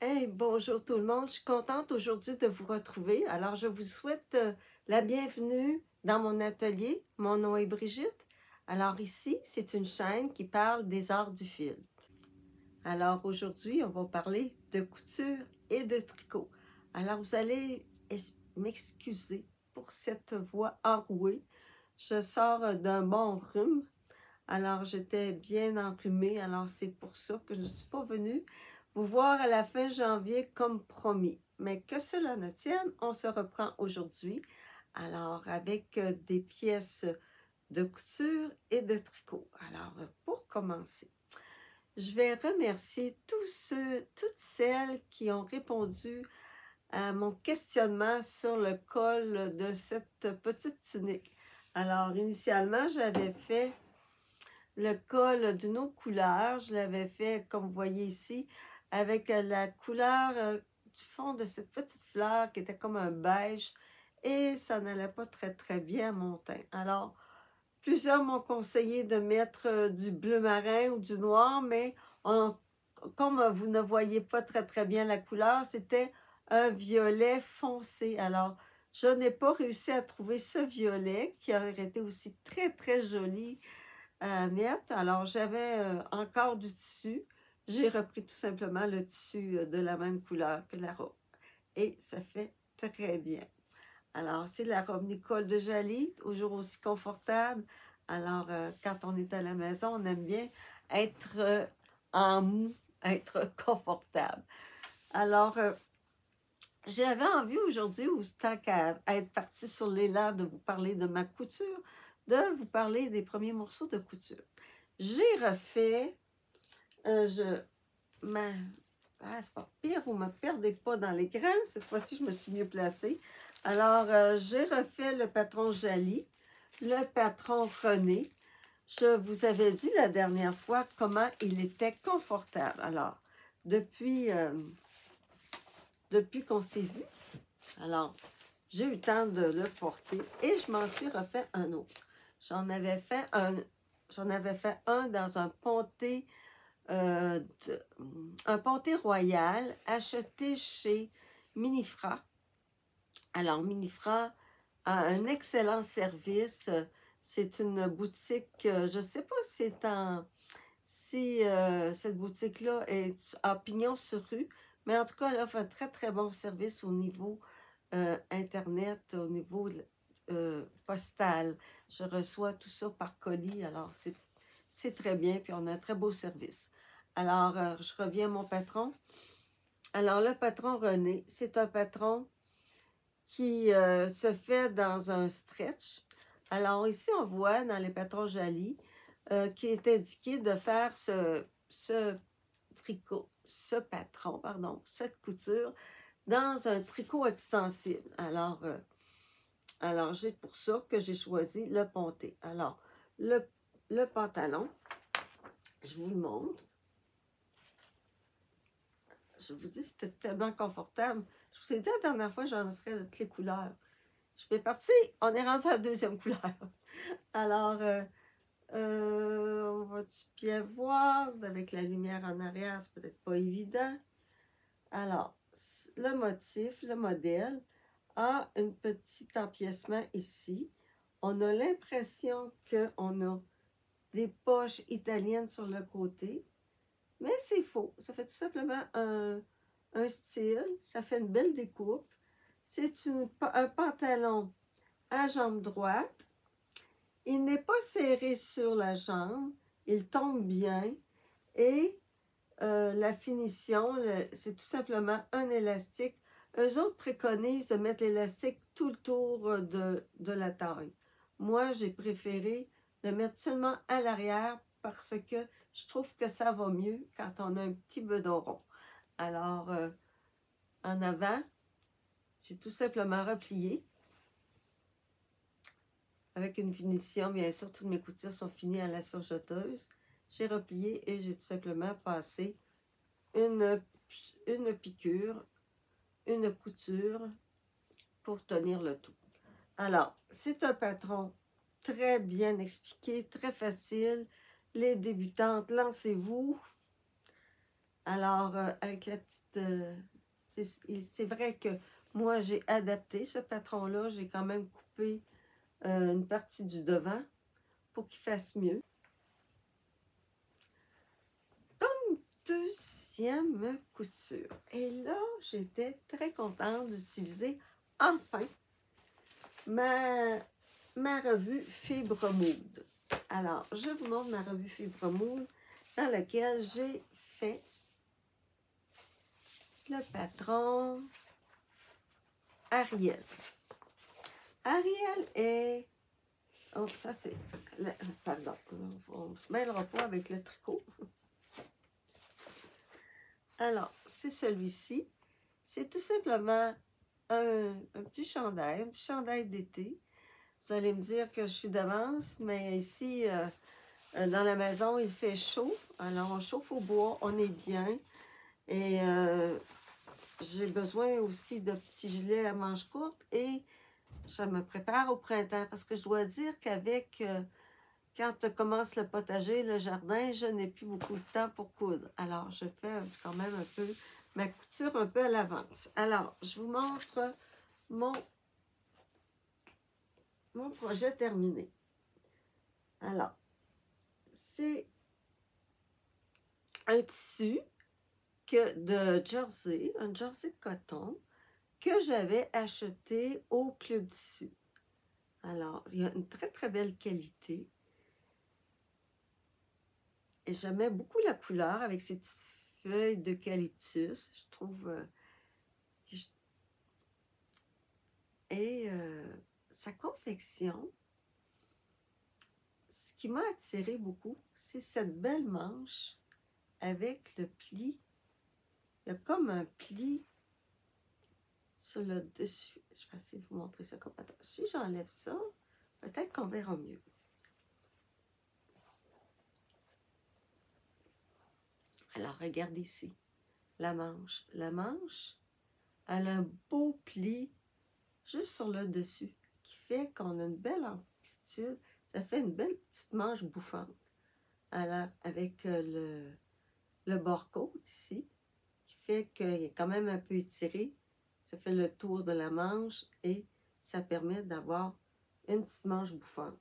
Hey, bonjour tout le monde, je suis contente aujourd'hui de vous retrouver. Alors, je vous souhaite la bienvenue dans mon atelier. Mon nom est Brigitte. Alors ici, c'est une chaîne qui parle des arts du fil. Alors aujourd'hui, on va parler de couture et de tricot. Alors vous allez m'excuser pour cette voix enrouée. Je sors d'un bon rhume. Alors j'étais bien enrhumée, alors c'est pour ça que je ne suis pas venue vous voir à la fin janvier comme promis. Mais que cela ne tienne, on se reprend aujourd'hui. Alors avec des pièces de couture et de tricot. Alors pour commencer, je vais remercier tous ceux, toutes celles qui ont répondu à mon questionnement sur le col de cette petite tunique. Alors initialement, j'avais fait le col d'une autre couleur. Je l'avais fait, comme vous voyez ici, avec la couleur du fond de cette petite fleur qui était comme un beige. Et ça n'allait pas très bien à mon teint. Alors, plusieurs m'ont conseillé de mettre du bleu marin ou du noir, mais comme vous ne voyez pas très bien la couleur, c'était un violet foncé. Alors, je n'ai pas réussi à trouver ce violet qui aurait été aussi très joli à mettre. Alors, j'avais encore du tissu. J'ai repris tout simplement le tissu de la même couleur que la robe. Et ça fait très bien. Alors, c'est la robe Nicole de Jaly, toujours aussi confortable. Alors, quand on est à la maison, on aime bien être en mou, être confortable. Alors, j'avais envie aujourd'hui, ou tant qu'à être partie sur l'élan de vous parler de ma couture, de vous parler des premiers morceaux de couture. J'ai refait, c'est pas pire, vous ne me perdez pas dans l'écran, cette fois-ci je me suis mieux placée. Alors, j'ai refait le patron Jaly, le patron René. Je vous avais dit la dernière fois comment il était confortable. Alors, depuis qu'on s'est vu, alors, j'ai eu le temps de le porter et je m'en suis refait un autre. J'en avais fait un dans un ponté, un ponté royal acheté chez Minifra. Alors, Minifra a un excellent service. C'est une boutique, je ne sais pas si cette boutique-là est à Pignon-sur-Rue, mais en tout cas, elle offre un très bon service au niveau Internet, au niveau postal. Je reçois tout ça par colis, alors c'est très bien, puis on a un très beau service. Alors, je reviens à mon patron. Alors, le patron René, c'est un patron qui se fait dans un stretch. Alors, ici, on voit dans les patrons Jaly qui est indiqué de faire ce tricot, cette couture dans un tricot extensible. Alors c'est pour ça que j'ai choisi le ponté. Alors, le pantalon, je vous le montre. Je vous dis, c'était tellement confortable. Je vous ai dit la dernière fois, j'en offrais de toutes les couleurs. Je suis partie, on est rendu à la deuxième couleur. Alors, on va bien voir, avec la lumière en arrière, c'est peut-être pas évident. Alors, le motif, le modèle, a un petit empiècement ici. On a l'impression qu'on a des poches italiennes sur le côté, mais c'est faux. Ça fait tout simplement un style, ça fait une belle découpe. C'est un pantalon à jambe droite. Il n'est pas serré sur la jambe, il tombe bien et la finition, c'est tout simplement un élastique. Eux autres préconisent de mettre l'élastique tout le tour de la taille. Moi, j'ai préféré le mettre seulement à l'arrière parce que je trouve que ça va mieux quand on a un petit bedon rond. Alors, en avant, j'ai tout simplement replié avec une finition. Bien sûr, toutes mes coutures sont finies à la surjeteuse. J'ai replié et j'ai tout simplement passé une piqûre, une couture pour tenir le tout. Alors, c'est un patron très bien expliqué, très facile. Les débutantes, lancez-vous. Alors, avec la petite... c'est vrai que moi, j'ai adapté ce patron-là. J'ai quand même coupé une partie du devant pour qu'il fasse mieux. Deuxième couture. Et là, j'étais très contente d'utiliser enfin ma revue Fibre Mood. Alors, je vous montre ma revue Fibre Mood dans laquelle j'ai fait le patron Ariel. Ariel est... Oh, ça c'est... Pardon, on ne se mêlera pas avec le tricot. Alors, c'est celui-ci. C'est tout simplement un petit chandail d'été. Vous allez me dire que je suis d'avance, mais ici, dans la maison, il fait chaud. Alors, on chauffe au bois, on est bien. Et j'ai besoin aussi de petits gilets à manches courtes et je me prépare au printemps parce que je dois dire qu'avec, quand commence le potager, le jardin, je n'ai plus beaucoup de temps pour coudre. Alors, je fais quand même un peu ma couture un peu à l'avance. Alors, je vous montre mon projet terminé. Alors, c'est un tissu de jersey, un jersey de coton que j'avais acheté au Club Tissu. Alors, il y a une très, très belle qualité. Et j'aimais beaucoup la couleur avec ces petites feuilles d'eucalyptus. Je trouve... Et sa confection, ce qui m'a attiré beaucoup, c'est cette belle manche avec le pli. Il y a comme un pli sur le dessus. Je vais essayer de vous montrer ça comme... Attends, si j'enlève ça, peut-être qu'on verra mieux. Alors, regardez ici, la manche. La manche, elle a un beau pli juste sur le dessus, qui fait qu'on a une belle amplitude. Ça fait une belle petite manche bouffante. Alors, avec le bord-côte ici, qui fait qu'il est quand même un peu étiré. Ça fait le tour de la manche et ça permet d'avoir une petite manche bouffante.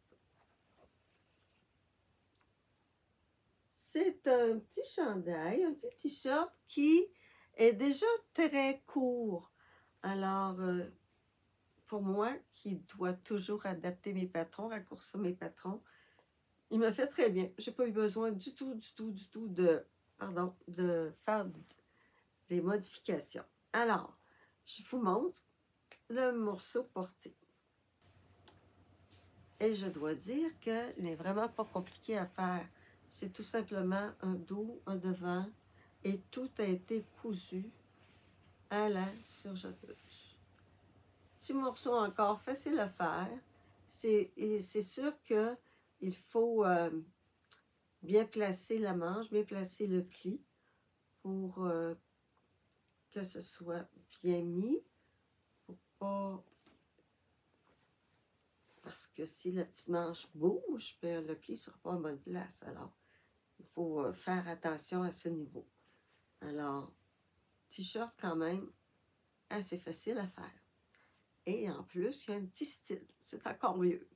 C'est un petit chandail, un petit t-shirt qui est déjà très court. Alors, pour moi, qui dois toujours adapter mes patrons, raccourcir mes patrons, il me fait très bien. Je n'ai pas eu besoin du tout de faire des modifications. Alors, je vous montre le morceau porté. Et je dois dire qu'il n'est vraiment pas compliqué à faire. C'est tout simplement un dos, un devant, et tout a été cousu à la surjeteuse. Petit morceau encore facile à faire. C'est sûr qu'il faut bien placer la manche, bien placer le pli pour que ce soit bien mis. Pour pas... Parce que si la petite manche bouge, le pli ne sera pas en bonne place. Alors, il faut faire attention à ce niveau. Alors, t-shirt quand même assez facile à faire. Et en plus, il y a un petit style. C'est encore mieux.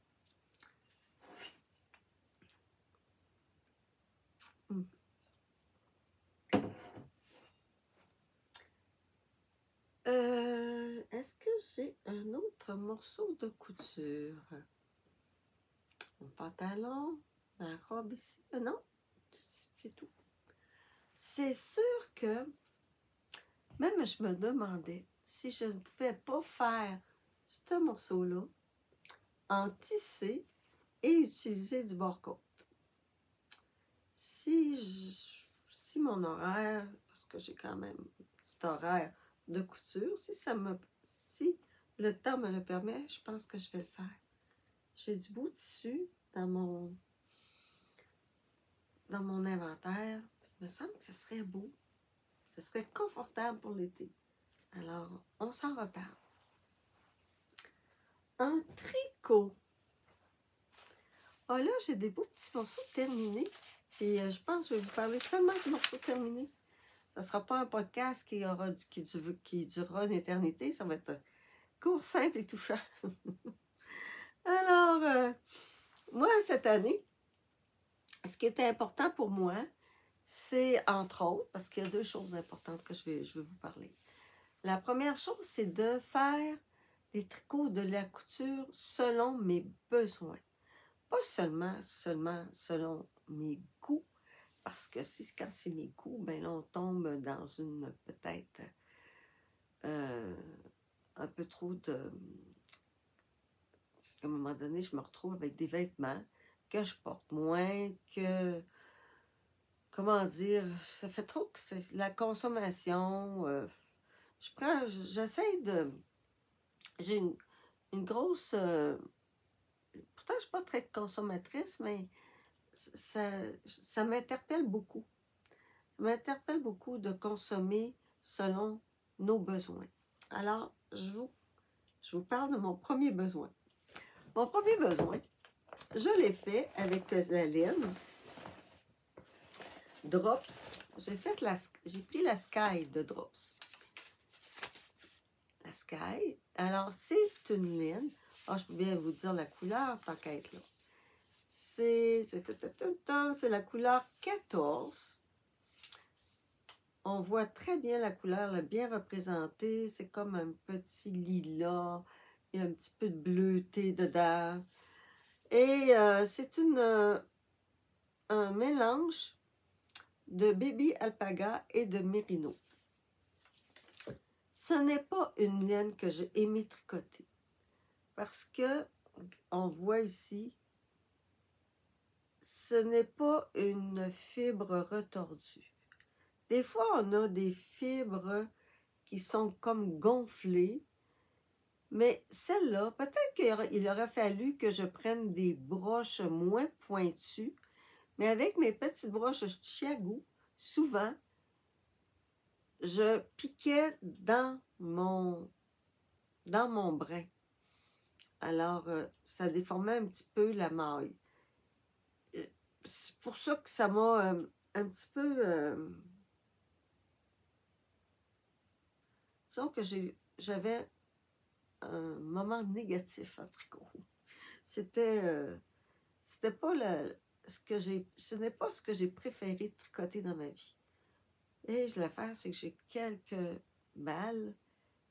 Est-ce que j'ai un autre morceau de couture? Mon pantalon, ma robe ici. Non, c'est tout. C'est sûr que même je me demandais si je ne pouvais pas faire ce morceau-là en tisser et utiliser du bord-côte. Si mon horaire, parce que j'ai quand même un petit horaire de couture, si le temps me le permet, je pense que je vais le faire. J'ai du beau tissu dans mon inventaire. Il me semble que ce serait beau. Ce serait confortable pour l'été. Alors, on s'en reparle. En tricot. Ah là, j'ai des beaux petits morceaux terminés. Et je pense que je vais vous parler seulement du morceau terminé. ne sera pas un podcast qui durera une éternité. Ça va être court, simple et touchant. Alors, moi, cette année, ce qui était important pour moi, c'est entre autres, parce qu'il y a deux choses importantes que je vais vous parler. La première chose, c'est de faire des tricots de la couture selon mes besoins. Pas seulement selon mes goûts, parce que quand c'est mes goûts, ben là, on tombe dans une peut-être un peu trop de... À un moment donné, je me retrouve avec des vêtements que je porte moins, que... Comment dire? Ça fait trop que c'est la consommation. J'essaie de... J'ai une grosse... pourtant, je ne suis pas très consommatrice, mais ça m'interpelle beaucoup. Ça m'interpelle beaucoup de consommer selon nos besoins. Alors, je vous parle de mon premier besoin. Mon premier besoin, je l'ai fait avec la laine Drops. J'ai pris la Sky de Drops. La Sky. Alors, c'est une laine. Ah, je peux bien vous dire la couleur, tant qu'à être là. C'est la couleur 14. On voit très bien la couleur, là, bien représentée. C'est comme un petit lilas. Il y a un petit peu de bleuté dedans. Et c'est un mélange de baby alpaga et de mérino. Ce n'est pas une laine que j'ai aimé tricoter. Parce que, on voit ici, ce n'est pas une fibre retordue. Des fois, on a des fibres qui sont comme gonflées, mais celle-là, peut-être qu'il aurait fallu que je prenne des broches moins pointues, mais avec mes petites broches Chiago, souvent, je piquais dans mon brin. Alors, ça déformait un petit peu la maille. C'est pour ça que ça m'a un petit peu... disons que j'avais un moment négatif en tricot. C'était pas ce n'est pas ce que j'ai préféré tricoter dans ma vie. Et je vais faire, c'est que j'ai quelques balles.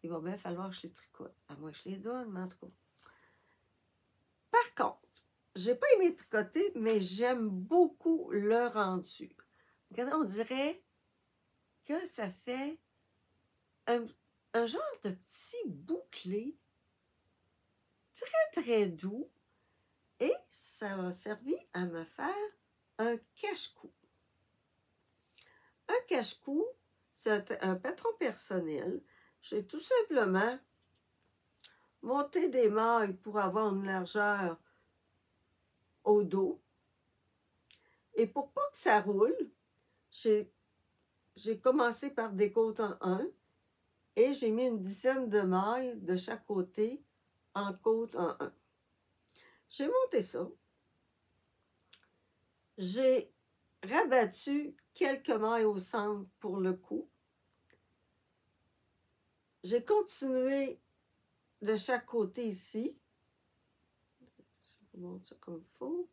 Il va bien falloir que je les tricote. À moins que je les donne, mais en tout cas. Par contre, j'ai pas aimé tricoter, mais j'aime beaucoup le rendu. Regardez, on dirait que ça fait un genre de petit bouclé très, très doux. Et ça m'a servi à me faire un cache-cou. Un cache-cou, c'est un patron personnel. J'ai tout simplement monté des mailles pour avoir une largeur au dos. Et pour pas que ça roule, j'ai commencé par des côtes en 1 et j'ai mis une dizaine de mailles de chaque côté en côte en 1. J'ai monté ça. J'ai rabattu quelques mailles au centre pour le cou. J'ai continué de chaque côté ici. Je vous montre ça comme il faut.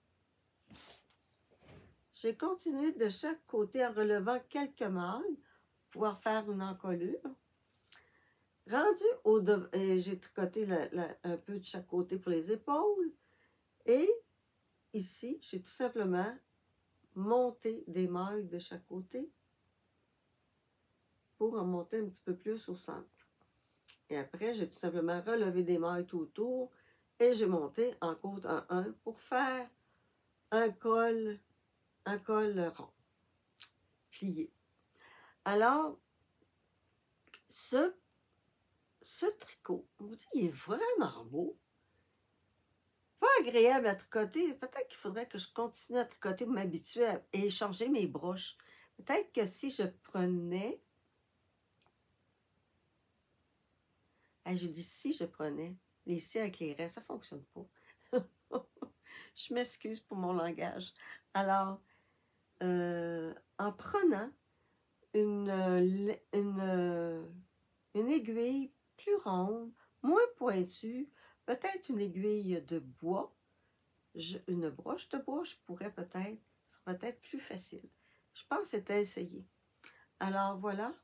J'ai continué de chaque côté en relevant quelques mailles pour pouvoir faire une encolure. Rendu j'ai tricoté un peu de chaque côté pour les épaules. Et ici, j'ai tout simplement monté des mailles de chaque côté pour en monter un petit peu plus au centre. Et après, j'ai tout simplement relevé des mailles tout autour et j'ai monté en côte en 1 pour faire un col rond, plié. Alors, ce tricot, on vous dit, il est vraiment beau. Pas agréable à tricoter. Peut-être qu'il faudrait que je continue à tricoter pour m'habituer à échanger mes broches. Peut-être que si je prenais... j'ai dit si je prenais les si avec les restes, ça ne fonctionne pas. Je m'excuse pour mon langage. Alors, en prenant une aiguille plus ronde, moins pointue, peut-être une aiguille de bois, une broche de bois, je pourrais peut-être, ce sera peut-être plus facile. Je pense que c'était essayé. Alors voilà,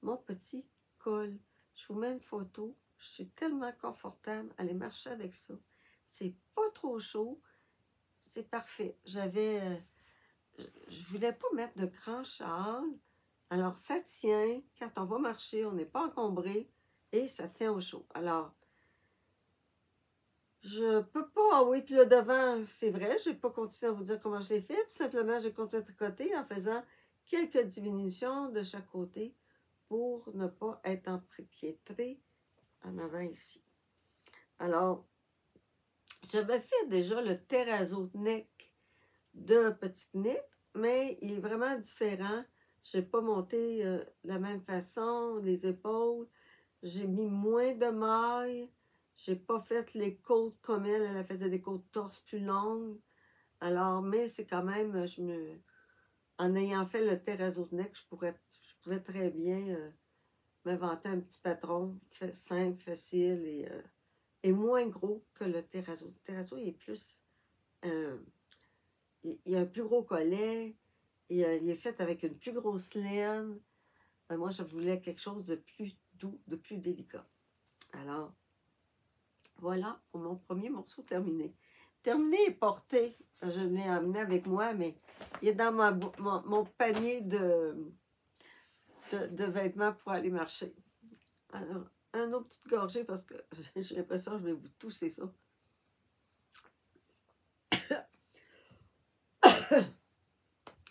mon petit col. Je vous mets une photo. Je suis tellement confortable. Aller marcher avec ça. C'est pas trop chaud. C'est parfait. Je voulais pas mettre de grand châle. Alors, ça tient. Quand on va marcher, on n'est pas encombré. Et ça tient au chaud. Alors, je peux pas... Ah oui, puis le devant, c'est vrai. Je n'ai pas continué à vous dire comment je l'ai fait. Tout simplement, j'ai continué à tricoter en faisant quelques diminutions de chaque côté pour ne pas être empiétré en avant ici. Alors, j'avais fait déjà le terrazzo neck de petite knit, mais il est vraiment différent. Je n'ai pas monté de la même façon, les épaules. J'ai mis moins de mailles. J'ai pas fait les côtes comme elle. Elle faisait des côtes torse plus longues. Alors, mais c'est quand même, en ayant fait le terrazzo neck, je pouvais très bien m'inventer un petit patron simple, facile et moins gros que le terrazzo. Le terrazzo, il est plus... il a un plus gros collet. Il est fait avec une plus grosse laine. Moi, je voulais quelque chose de plus doux, de plus délicat. Alors, voilà pour mon premier morceau terminé. Terminé et porté. Je l'ai amené avec moi, mais il est dans mon panier de vêtements pour aller marcher. Alors, un autre petite gorgée parce que j'ai l'impression que je vais vous tousser ça.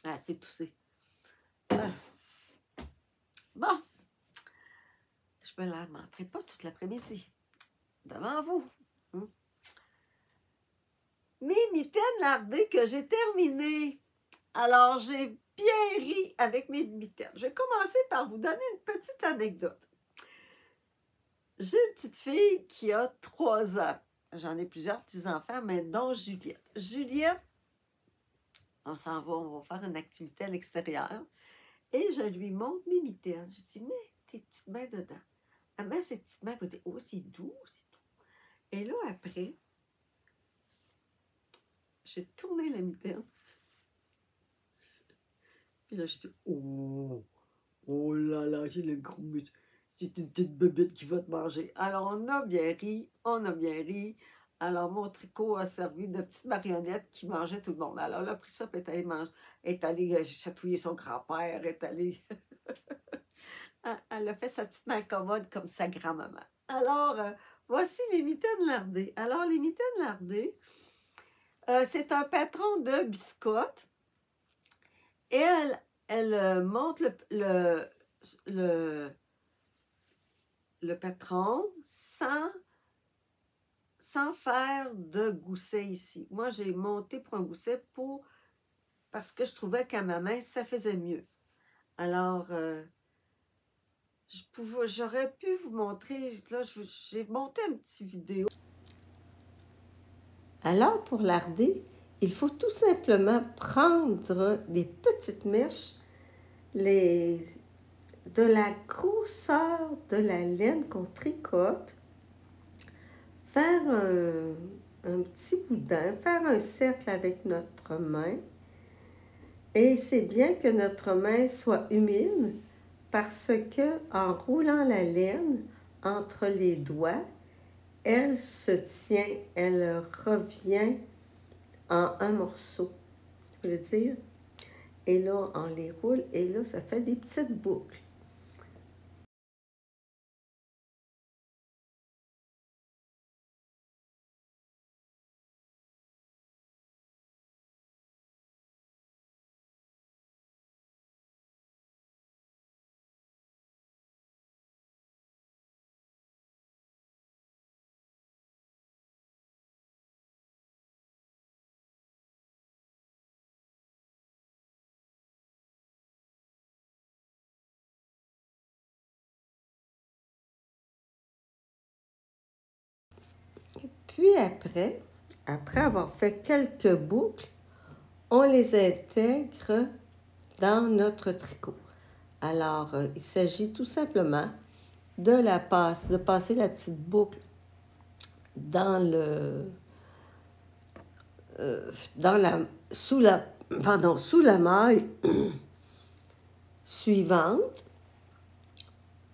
Ah, c'est toussé. Ah. Bon, je me lamenterai pas toute l'après-midi. Devant vous. Mes mitaines lardées que j'ai terminées. Alors, j'ai bien ri avec mes mitaines. Je vais commencer par vous donner une petite anecdote. J'ai une petite fille qui a 3 ans. J'en ai plusieurs petits-enfants, mais dont Juliette. Juliette, on va faire une activité à l'extérieur. Et je lui montre mes mitaines. Je dis, mets tes petites mains dedans. Elle met ses petites mains à côté. Oh, c'est doux, c'est doux. Et là, après, j'ai tourné la mitaine. Puis là, je dis, oh là là, j'ai le gros muscle. C'est une petite bébête qui va te manger. Alors, on a bien ri, on a bien ri. Alors, mon tricot a servi de petite marionnette qui mangeait tout le monde. Alors, elle a pris ça, puis elle est allée chatouiller son grand-père, elle est allée... elle a fait sa petite main commode comme sa grand-maman. Alors, voici mes mitaines lardées. Alors, les mitaines lardées, c'est un patron de biscotte. Et elle monte le patron sans faire de gousset ici. Moi, j'ai monté pour un gousset parce que je trouvais qu'à ma main, ça faisait mieux. Alors, j'aurais pu vous montrer, là, j'ai monté une petite vidéo. Alors, pour larder, il faut tout simplement prendre des petites mèches, de la grosseur de la laine qu'on tricote, faire un petit boudin, faire un cercle avec notre main. Et c'est bien que notre main soit humide parce que en roulant la laine entre les doigts, elle se tient, elle revient en un morceau, je veux dire. Et là, on les roule et là, ça fait des petites boucles. Puis après avoir fait quelques boucles, on les intègre dans notre tricot. Alors, il s'agit tout simplement de passer la petite boucle dans sous la maille suivante.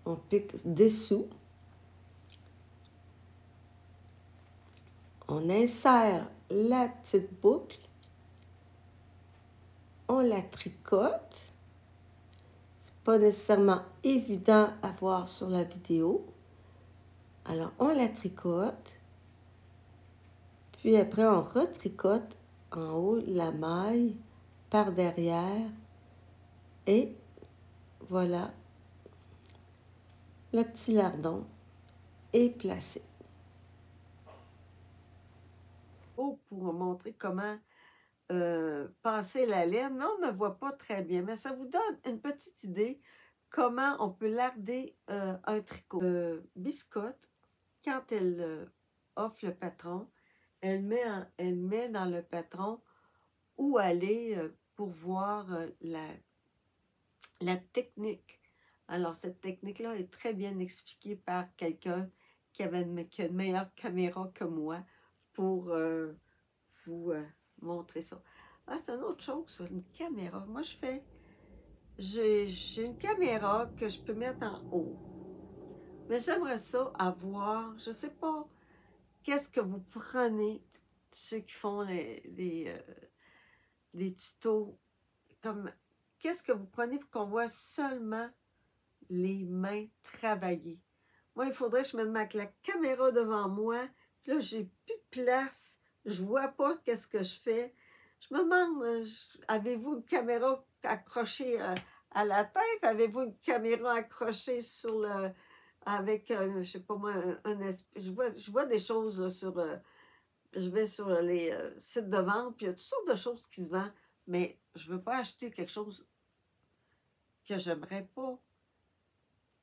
On pique dessous. On insère la petite boucle. On la tricote. C'est pas nécessairement évident à voir sur la vidéo. Alors, on la tricote. Puis après, on retricote en haut la maille par derrière. Et voilà, le petit lardon est placé. Pour montrer comment passer la laine, mais on ne voit pas très bien, mais ça vous donne une petite idée comment on peut larder un tricot. Biscotte, quand elle offre le patron, elle met dans le patron où aller pour voir la technique. Alors, cette technique-là est très bien expliquée par quelqu'un qui a une meilleure caméra que moi pour vous montrer ça. Ah, c'est une autre chose, une caméra. Moi, j'ai une caméra que je peux mettre en haut. Mais j'aimerais ça avoir, je ne sais pas, qu'est-ce que vous prenez, ceux qui font les tutos, comme qu'est-ce que vous prenez pour qu'on voit seulement les mains travailler. Moi, il faudrait que je me mette la caméra devant moi. Puis là, j'ai plus de place. Je vois pas qu'est-ce que je fais. Je me demande, avez-vous une caméra accrochée à la tête? Avez-vous une caméra accrochée sur le... avec, je sais pas moi, je vois des choses là, sur... je vais sur les sites de vente, puis il y a toutes sortes de choses qui se vendent, mais je veux pas acheter quelque chose que j'aimerais pas.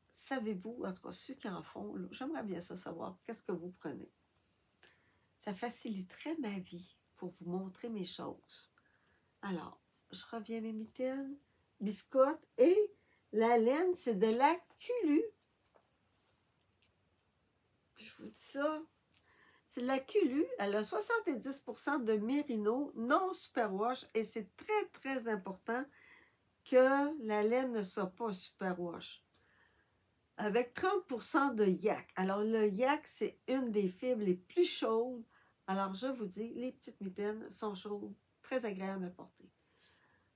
Savez-vous, en tout cas ceux qui en font, j'aimerais bien ça savoir, qu'est-ce que vous prenez? Ça faciliterait ma vie pour vous montrer mes choses. Alors, je reviens à mes mitaines, biscotte, et la laine, c'est de la Culu. Je vous dis ça, c'est de la Culu, elle a 70% de mérino, non superwash, et c'est très, très important que la laine ne soit pas superwash. Avec 30% de yak. Alors, le yak, c'est une des fibres les plus chaudes. Alors, je vous dis, les petites mitaines sont chaudes, très agréables à porter.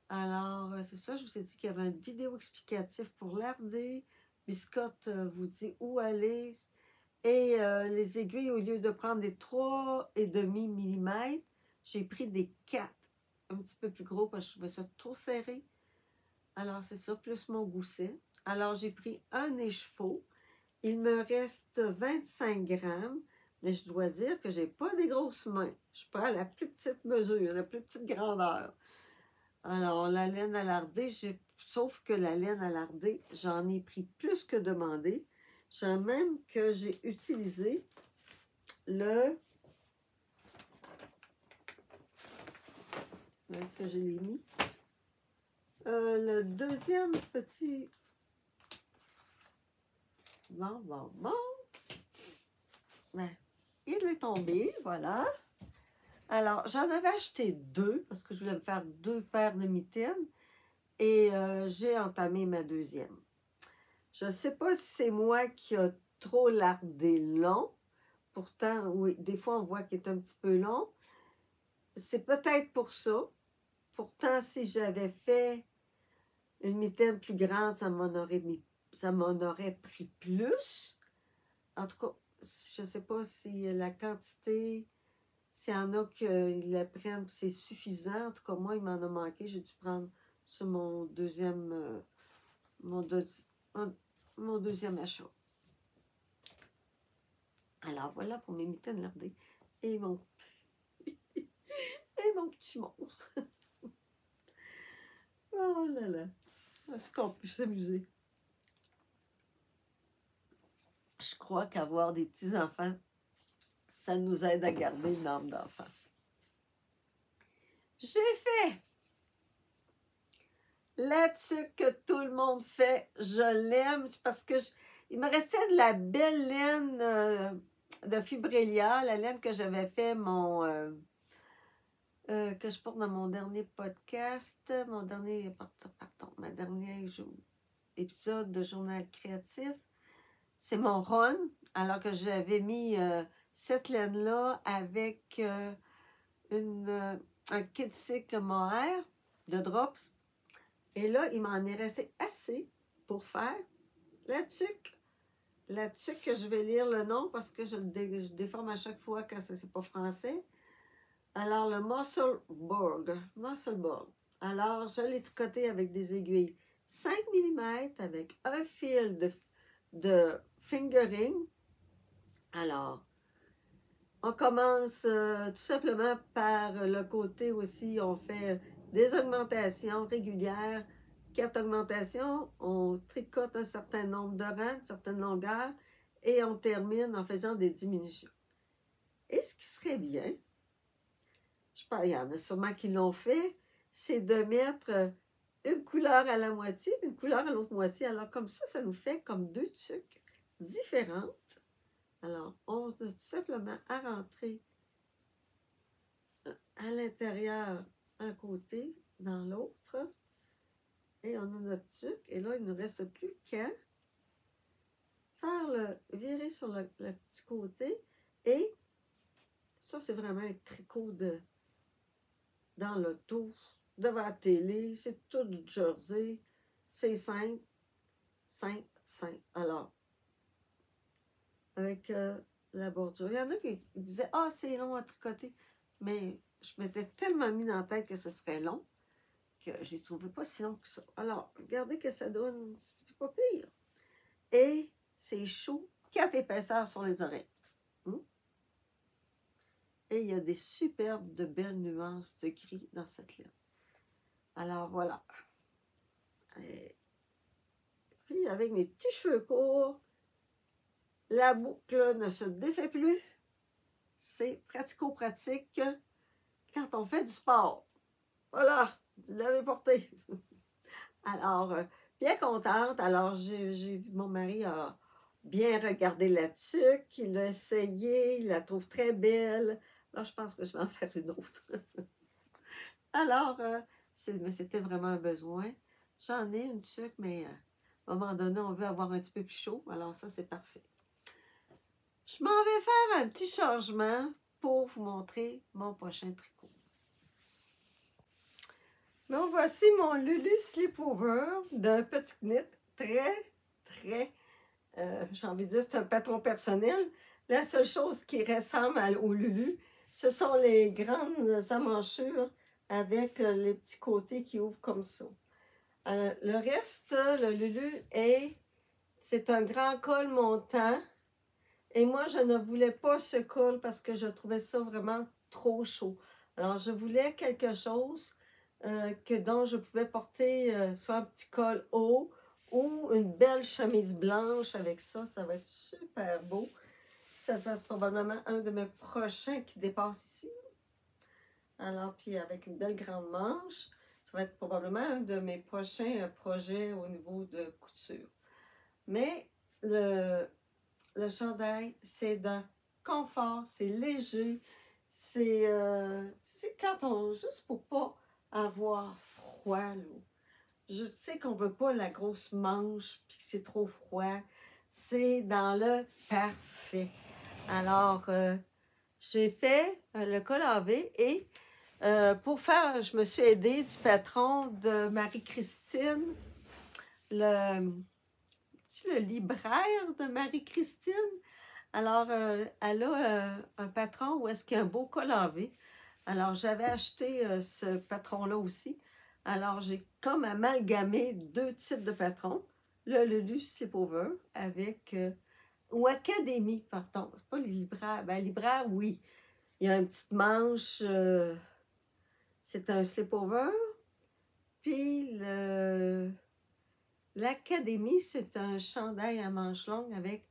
Alors, c'est ça, je vous ai dit qu'il y avait une vidéo explicative pour larder. Biscotte vous dit où aller. Et les aiguilles, au lieu de prendre des 3,5 mm, j'ai pris des 4, un petit peu plus gros parce que je trouvais ça trop serré. Alors, c'est ça, plus mon gousset. Alors, j'ai pris un écheveau. Il me reste 25 grammes, mais je dois dire que je n'ai pas des grosses mains. Je prends la plus petite mesure, la plus petite grandeur. Alors, la laine à larder, sauf que la laine à larder, j'en ai pris plus que demandé. J'ai même que j'ai utilisé que je l'ai mis, le deuxième petit... Bon. Ben, il est tombé, voilà. Alors, j'en avais acheté 2 parce que je voulais me faire 2 paires de mitaines et j'ai entamé ma deuxième. Je ne sais pas si c'est moi qui a trop lardé long. Pourtant, oui, des fois, on voit qu'il est un petit peu long. C'est peut-être pour ça. Pourtant, si j'avais fait une mitaine plus grande, ça m'en aurait pris plus. En tout cas, je ne sais pas si la quantité, s'il y en a qui la prennent, c'est suffisant. En tout cas, moi, il m'en a manqué. J'ai dû prendre sur mon deuxième, mon deuxième achat. Alors, voilà pour mes mitaines lardées. Et mon petit monstre. Oh là là. Est-ce qu'on peut s'amuser? Je crois qu'avoir des petits-enfants, ça nous aide à garder une âme d'enfant. J'ai fait La tuque que tout le monde fait, je l'aime. C'est parce que il me restait de la belle laine de Fibrelia, la laine que j'avais fait que je porte dans mon dernier podcast, ma dernière épisode de Journal créatif. C'est mon run, alors que j'avais mis cette laine-là avec un kit cycle mohair de drops. Et là, il m'en est resté assez pour faire la tuque. La tuque, que je vais lire le nom parce que je déforme à chaque fois quand c'est pas français. Alors, le Musselburgh. Alors, je l'ai tricoté avec des aiguilles 5 mm avec un fil de fingering. Alors, on commence tout simplement par le côté aussi, on fait des augmentations régulières. 4 augmentations, on tricote un certain nombre de rangs, une certaine longueur, et on termine en faisant des diminutions. Et ce qui serait bien, je pense, il y en a sûrement qui l'ont fait, c'est de mettre une couleur à la moitié, une couleur à l'autre moitié. Alors comme ça nous fait comme 2 tuques différentes. Alors, on a tout simplement à rentrer à l'intérieur un côté, dans l'autre. Et on a notre tuque. Et là, il ne nous reste plus qu'à faire le virer sur le petit côté. Et ça, c'est vraiment un tricot dans l'auto, devant la télé. C'est tout du jersey. C'est simple, simple, simple. Alors, avec la bordure. Il y en a qui disaient « Ah, c'est long à tricoter. » Mais je m'étais tellement mis dans la tête que ce serait long que je ne trouvais pas si long que ça. Alors, regardez que ça donne. C'est pas pire. Et c'est chaud. 4 épaisseurs sur les oreilles. Et il y a des superbes, de belles nuances de gris dans cette laine. Alors, voilà. Et puis, avec mes petits cheveux courts, la boucle ne se défait plus. C'est pratico-pratique quand on fait du sport. Voilà, vous l'avez porté. Alors, bien contente. Alors, j'ai vu mon mari a bien regardé la tuque, il l'a essayé, il la trouve très belle. Alors, je pense que je vais en faire une autre. Alors, c'était vraiment un besoin. J'en ai une tuque, mais à un moment donné, on veut avoir un petit peu plus chaud. Alors, ça, c'est parfait. Je m'en vais faire un petit changement pour vous montrer mon prochain tricot. Donc, voici mon Lulu Slipover d'un petit knit. Très, j'ai envie de dire, c'est un patron personnel. La seule chose qui ressemble au Lulu, ce sont les grandes emmanchures avec les petits côtés qui ouvrent comme ça. Le reste, le Lulu, c'est un grand col montant. Et moi, je ne voulais pas ce col parce que je trouvais ça vraiment trop chaud. Alors, je voulais quelque chose dont je pouvais porter soit un petit col haut ou une belle chemise blanche avec ça. Ça va être super beau. Ça va être probablement un de mes prochains qui dépasse ici. Alors, puis avec une belle grande manche, ça va être probablement un de mes prochains projets au niveau de couture. Mais le chandail, c'est d'un confort, c'est léger, c'est quand on, juste pour pas avoir froid, là. Je sais qu'on veut pas la grosse manche, puis que c'est trop froid, c'est dans le parfait. Alors, j'ai fait le col à V et pour faire, je me suis aidée du patron de Marie-Christine, le libraire de Marie-Christine. Alors, elle a un patron où est-ce qu'il y a un beau col à V. Alors, j'avais acheté ce patron-là aussi. Alors, j'ai comme amalgamé 2 types de patrons. Le Lulu Slipover avec... ou Académie, pardon. C'est pas les libraires. Ben, libraire, oui. Il y a une petite manche. C'est un slipover. Puis, l'Académie, c'est un chandail à manches longues avec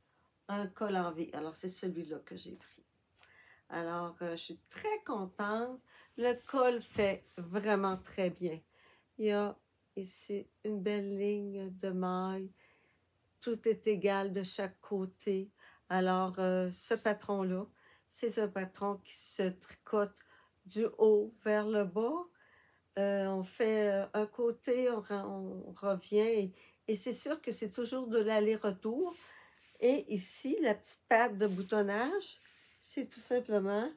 un col en V. Alors, c'est celui-là que j'ai pris. Alors, je suis très contente. Le col fait vraiment très bien. Il ici, une belle ligne de maille. Tout est égal de chaque côté. Alors, ce patron-là, c'est un patron qui se tricote du haut vers le bas. On fait un côté, on revient, et c'est sûr que c'est toujours de l'aller-retour. Et ici, la petite patte de boutonnage, c'est tout simplement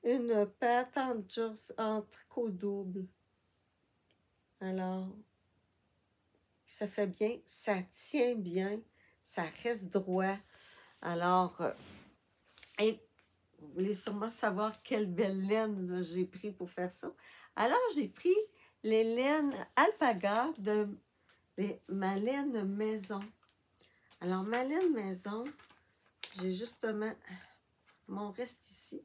une patte en tricot double. Alors, ça fait bien, ça tient bien, ça reste droit. Alors, et vous voulez sûrement savoir quelle belle laine j'ai pris pour faire ça. Alors, j'ai pris les laines alpaga de ma laine maison. Alors, ma laine maison, j'ai justement mon reste ici.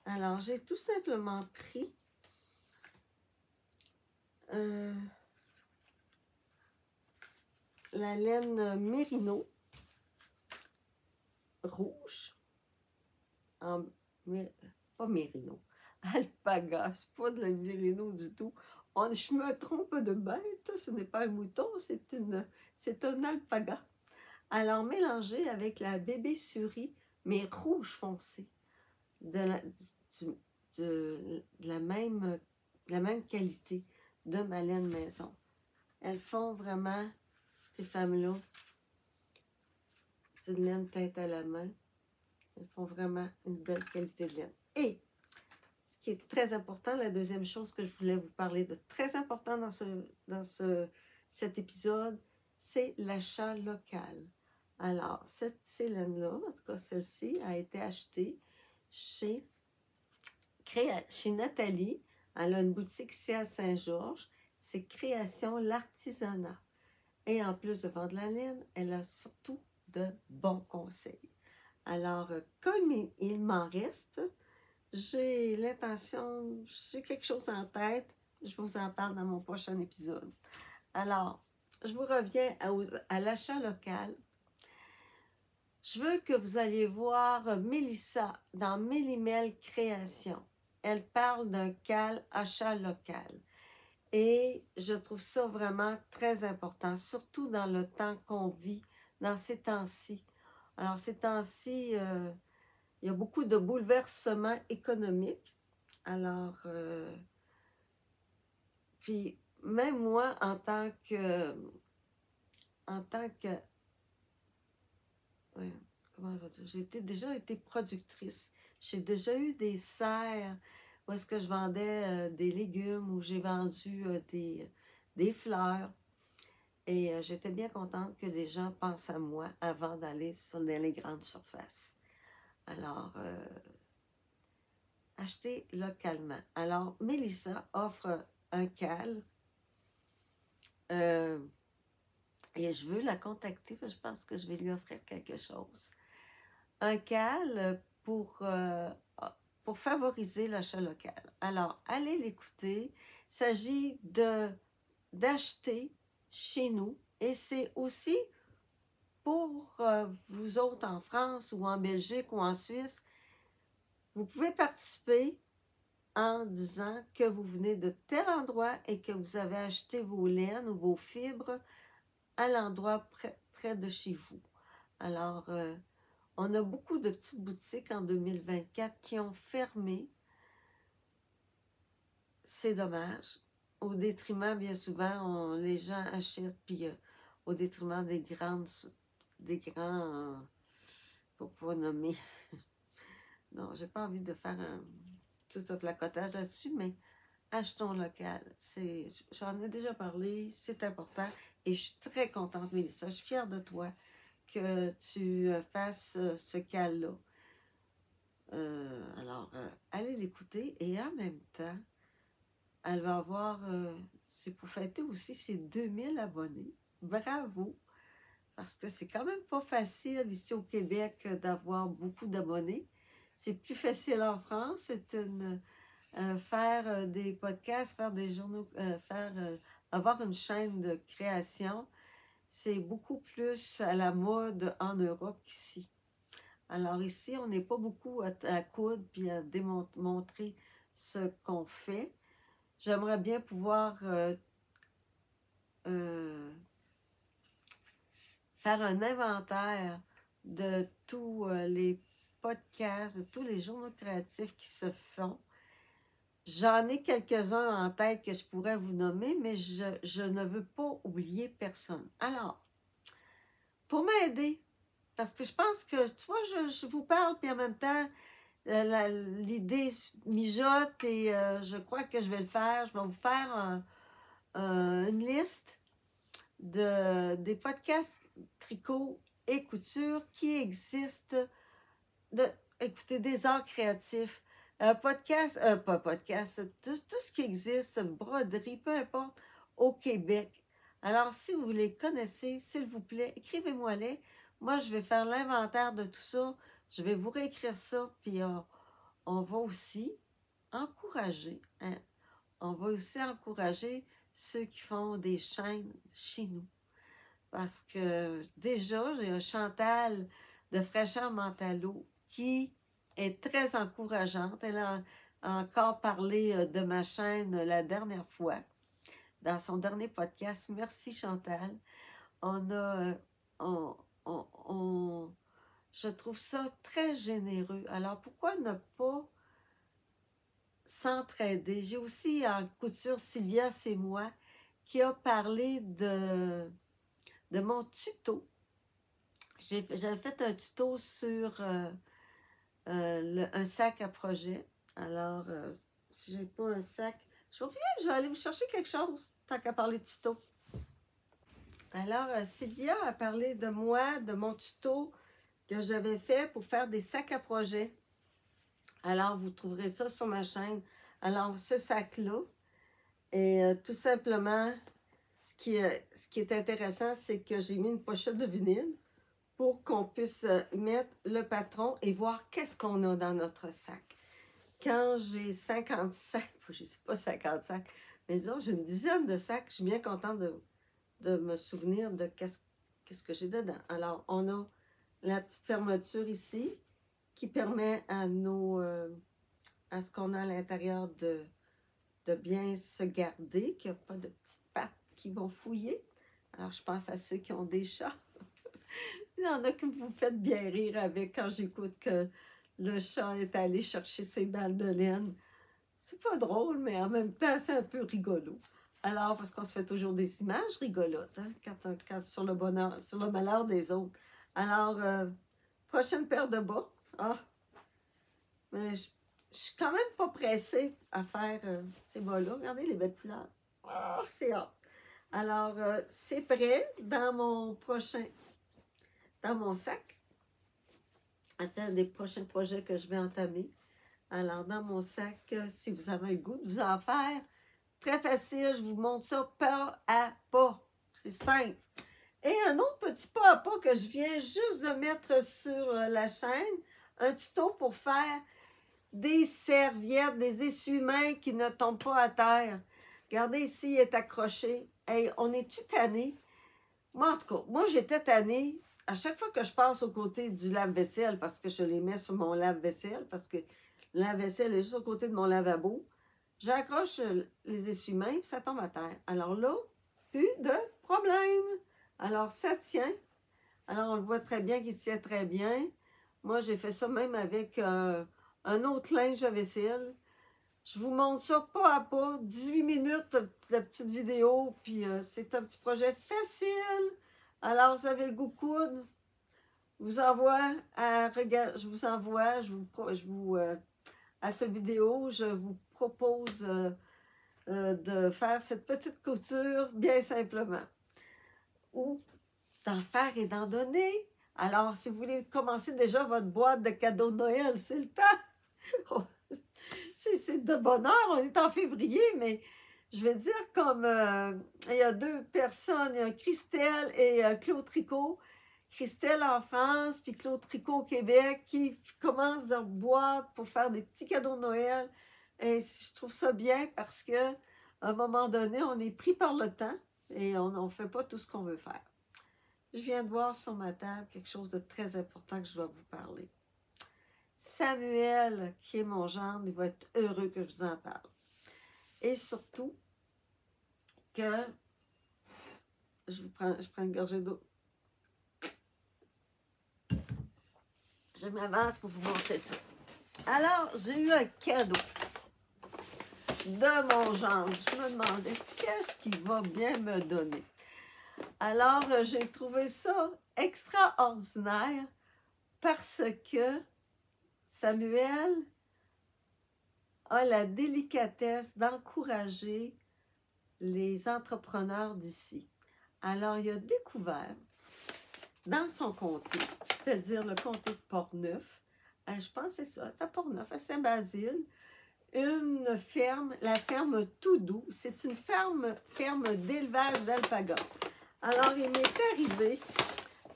Alors, j'ai tout simplement pris la laine mérino rouge, pas mérino, alpaga, c'est pas de la mérino du tout. Je me trompe de bête, ce n'est pas un mouton, c'est un alpaga. Alors, mélangé avec la bébé surie, mais rouge foncé, de la même qualité de ma laine maison. Elles font vraiment, ces femmes-là, c'est une laine tête à la main. Elles font vraiment une belle qualité de laine. Et, ce qui est très important, la deuxième chose que je voulais vous parler de très important dans cet épisode, c'est l'achat local. Alors, ces laines-là, en tout cas celle-ci, a été achetée chez Nathalie. Elle a une boutique ici à Saint-Georges. C'est Création l'Artisanat. Et en plus de vendre la laine, elle a surtout de bons conseils. Alors, comme il m'en reste, j'ai l'intention, j'ai quelque chose en tête, je vous en parle dans mon prochain épisode. Alors, je vous reviens à l'achat local. Je veux que vous alliez voir Mélissa dans Mélimel Création. Elle parle d'un cal achat local. Et je trouve ça vraiment très important, surtout dans le temps qu'on vit, dans ces temps-ci. Alors, ces temps-ci, il y a beaucoup de bouleversements économiques. Alors, puis même moi, en tant que comment je vais dire, j'ai déjà été productrice. J'ai déjà eu des serres où est-ce que je vendais des légumes, où j'ai vendu des fleurs. Et j'étais bien contente que les gens pensent à moi avant d'aller dans les grandes surfaces. Alors, acheter localement. Alors, Mélissa offre un cal. Et je veux la contacter, je pense que je vais lui offrir quelque chose. Un cal pour favoriser l'achat local. Alors, allez l'écouter. Il s'agit d'acheter chez nous. Et c'est aussi pour vous autres en France ou en Belgique ou en Suisse. Vous pouvez participer en disant que vous venez de tel endroit et que vous avez acheté vos laines ou vos fibres à l'endroit près de chez vous. Alors, on a beaucoup de petites boutiques en 2024 qui ont fermé. C'est dommage. Au détriment, bien souvent, les gens achètent, puis au détriment des grands, faut pas nommer. Non, j'ai pas envie de faire tout un placotage là-dessus, mais achetons local. J'en ai déjà parlé, c'est important. Et je suis très contente, Mélissa. Je suis fière de toi que tu fasses ce cal-là. Alors, allez l'écouter et en même temps, elle va avoir, c'est pour fêter aussi ses 2000 abonnés. Bravo! Parce que c'est quand même pas facile ici au Québec d'avoir beaucoup d'abonnés. C'est plus facile en France. C'est faire des podcasts, faire des journaux, avoir une chaîne de création. C'est beaucoup plus à la mode en Europe qu'ici. Alors ici, on n'est pas beaucoup à coudre puis à démontrer ce qu'on fait. J'aimerais bien pouvoir faire un inventaire de tous les podcasts, de tous les journaux créatifs qui se font. J'en ai quelques-uns en tête que je pourrais vous nommer, mais je ne veux pas oublier personne. Alors, pour m'aider, parce que je pense que, tu vois, je vous parle, puis en même temps, l'idée mijote et je crois que je vais le faire. Je vais vous faire une liste des podcasts tricot et couture qui existent, écoutez, des arts créatifs. Pas podcast, tout ce qui existe, broderie, peu importe, au Québec. Alors, si vous les connaissez, s'il vous plaît, écrivez-moi-les. Moi, je vais faire l'inventaire de tout ça. Je vais vous réécrire ça, puis on va aussi encourager, hein, on va aussi encourager ceux qui font des chaînes chez nous. Parce que déjà, j'ai un Chantal de Fraîcheur Mentalo qui est très encourageante. Elle a encore parlé de ma chaîne la dernière fois, dans son dernier podcast. Merci Chantal. Je trouve ça très généreux. Alors, pourquoi ne pas s'entraider? J'ai aussi en couture Sylvia, c'est moi, qui a parlé de mon tuto. J'avais fait un tuto sur un sac à projet. Alors, si j'ai pas un sac, je vais aller vous chercher quelque chose, tant qu'à parler de tuto. Alors, Sylvia a parlé de moi, de mon tuto que j'avais fait pour faire des sacs à projet. Alors, vous trouverez ça sur ma chaîne. Alors, ce sac-là, et tout simplement, ce qui est intéressant, c'est que j'ai mis une pochette de vinyle pour qu'on puisse mettre le patron et voir qu'est-ce qu'on a dans notre sac. Quand j'ai 50 sacs, je ne sais pas 50 sacs, mais disons, j'ai une dizaine de sacs, je suis bien contente de me souvenir de qu'est-ce que j'ai dedans. Alors, on a la petite fermeture ici qui permet à ce qu'on a à l'intérieur de bien se garder, qu'il n'y a pas de petites pattes qui vont fouiller. Alors, je pense à ceux qui ont des chats. Il y en a que vous faites bien rire avec quand j'écoute que le chat est allé chercher ses balles de laine. C'est pas drôle, mais en même temps, c'est un peu rigolo. Alors, parce qu'on se fait toujours des images rigolotes, hein, quand sur le bonheur, sur le malheur des autres. Alors, prochaine paire de bas. Ah, mais je suis quand même pas pressée à faire ces bas-là. Regardez les belles couleurs. Ah, j'ai hâte. Alors, c'est prêt dans mon sac. C'est un des prochains projets que je vais entamer. Alors, dans mon sac, si vous avez le goût de vous en faire, très facile, je vous montre ça pas à pas. C'est simple. Et un autre petit pas à pas que je viens juste de mettre sur la chaîne, un tuto pour faire des serviettes, des essuie-mains qui ne tombent pas à terre. Regardez ici, il est accroché. Hey, on est-tu tanné? Moi, en tout cas, moi, j'étais tannée. À chaque fois que je passe aux côtés du lave-vaisselle, parce que je les mets sur mon lave-vaisselle, parce que le lave-vaisselle est juste au côté de mon lavabo, j'accroche les essuie-mains et ça tombe à terre. Alors là, plus de problème. Alors, ça tient. Alors, on le voit très bien qu'il tient très bien. Moi, j'ai fait ça même avec un autre linge à vaisselle. Je vous montre ça pas à pas, 18 minutes, la petite vidéo, puis c'est un petit projet facile. Alors, vous avez le goût de coudre, je vous envoie à cette vidéo, je vous propose de faire cette petite couture bien simplement. Ou d'en faire et d'en donner. Alors, si vous voulez commencer déjà votre boîte de cadeaux de Noël, c'est le temps. C'est de bonheur, on est en février, mais je vais dire comme il y a deux personnes, il y a Christelle et Claude Tricot. Christelle en France, puis Claude Tricot au Québec, qui commencent leur boîte pour faire des petits cadeaux de Noël. Et je trouve ça bien parce que à un moment donné, on est pris par le temps et on ne fait pas tout ce qu'on veut faire. Je viens de voir sur ma table quelque chose de très important que je dois vous parler. Samuel, qui est mon gendre, il va être heureux que je vous en parle. Et surtout que je prends une gorgée d'eau. Je m'avance pour vous montrer ça. Alors, j'ai eu un cadeau de mon genre. Je me demandais qu'est-ce qu'il va bien me donner. Alors, j'ai trouvé ça extraordinaire parce que Samuel a la délicatesse d'encourager les entrepreneurs d'ici. Alors, il a découvert dans son comté, c'est-à-dire le comté de Portneuf, je pense que c'est ça, c'est à Portneuf, à Saint-Basile, une ferme, la ferme Tout-Doux. C'est une ferme d'élevage d'alpaga. Alors, il m'est arrivé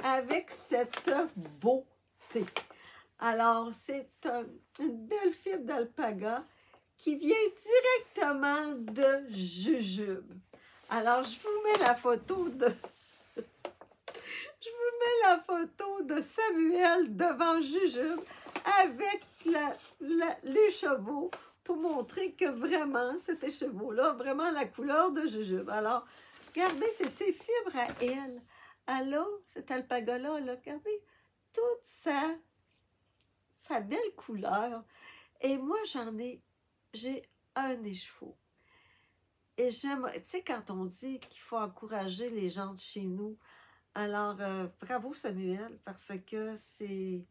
avec cette beauté. Alors, c'est une belle fibre d'alpaga qui vient directement de jujube. Alors, je vous mets la photo de... Je vous mets la photo de Samuel devant jujube avec les chevaux pour montrer que vraiment, ces chevaux-là, vraiment la couleur de jujube. Alors, regardez, c'est ses fibres à elle. Alors, cet alpaga-là, regardez, toute sa belle couleur. Et moi, j'ai un écheveau. Et j'aimerais, tu sais, quand on dit qu'il faut encourager les gens de chez nous, alors, bravo Samuel, parce que c'est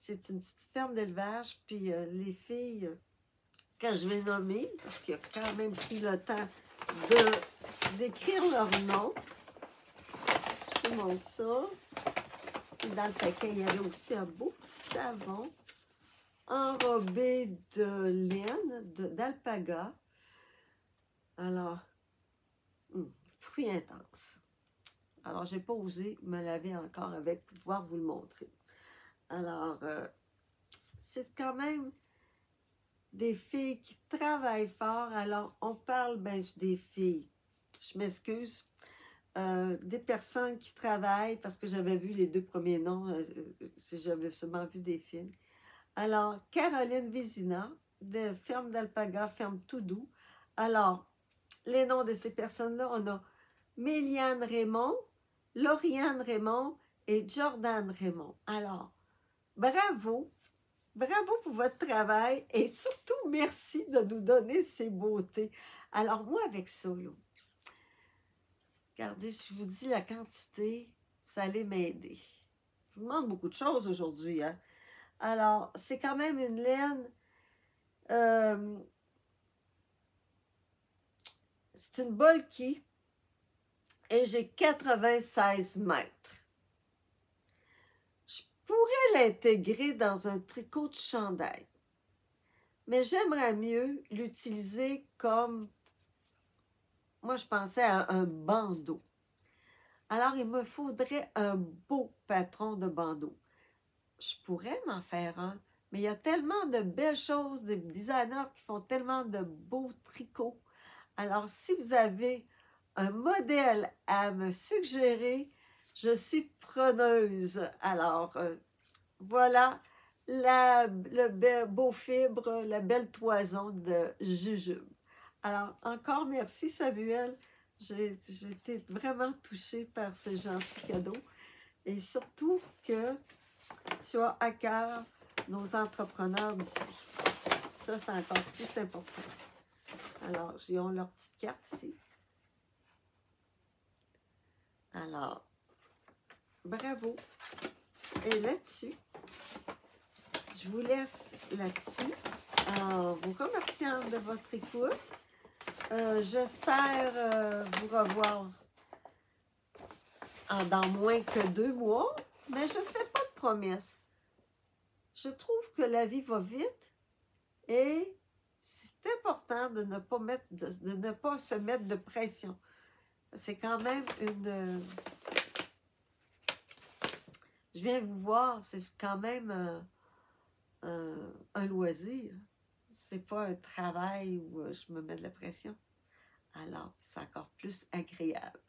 une petite ferme d'élevage, puis les filles que je vais nommer, parce qu'il a quand même pris le temps d'écrire leur nom. Je vous montre ça. Et dans le paquet, il y avait aussi un beau petit savon enrobé de laine, d'alpaga. Alors, fruits intenses. Alors, je n'ai pas osé me laver encore avec pour pouvoir vous le montrer. Alors, c'est quand même des filles qui travaillent fort. Alors, on parle, des filles. Je m'excuse. Des personnes qui travaillent, parce que j'avais vu les deux premiers noms, j'avais seulement vu des filles. Alors, Caroline Vézina, de Ferme d'Alpaga, Ferme Tout-Doux. Alors, les noms de ces personnes-là, on a Méliane Raymond, Lauriane Raymond et Jordan Raymond. Alors, bravo, bravo pour votre travail et surtout merci de nous donner ces beautés. Alors, moi, avec ça, là, regardez, je vous dis la quantité, vous allez m'aider. Je vous demande beaucoup de choses aujourd'hui, hein? Alors, c'est quand même une laine, c'est une Bolki et j'ai 96 mètres. Je pourrais l'intégrer dans un tricot de chandail, mais j'aimerais mieux l'utiliser comme, moi je pensais à un bandeau. Alors, il me faudrait un beau patron de bandeau. Je pourrais m'en faire un, mais il y a tellement de belles choses, des designers qui font tellement de beaux tricots. Alors, si vous avez un modèle à me suggérer, je suis preneuse. Alors, voilà le beau fibre, la belle toison de jujube. Alors, encore merci Samuel. J'ai été vraiment touchée par ce gentil cadeau. Et surtout que tu as à cœur nos entrepreneurs d'ici. Ça, c'est encore plus important. Alors, ils ont leur petite carte ici. Alors, bravo. Et là-dessus, je vous laisse là-dessus en vous remerciant de votre écoute. J'espère vous revoir dans moins que 2 mois, mais je ne fais pas de promesses. Je trouve que la vie va vite et c'est important de ne pas ne pas se mettre de pression. C'est quand même une... Je viens vous voir, c'est quand même un loisir. C'est pas un travail où je me mets de la pression. Alors, c'est encore plus agréable.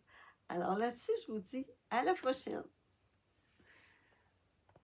Alors là-dessus, je vous dis à la prochaine.